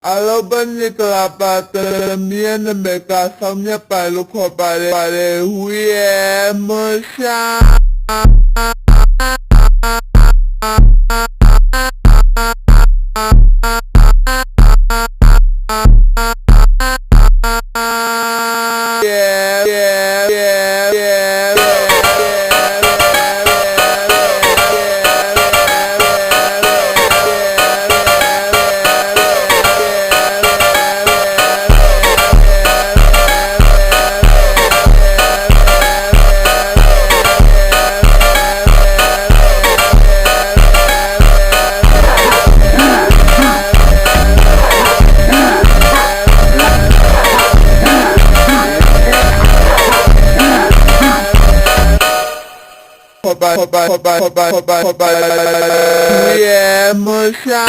Alobani kelapatan mian mereka samnya palu kopare huye musya. Hoba, yeah, musha.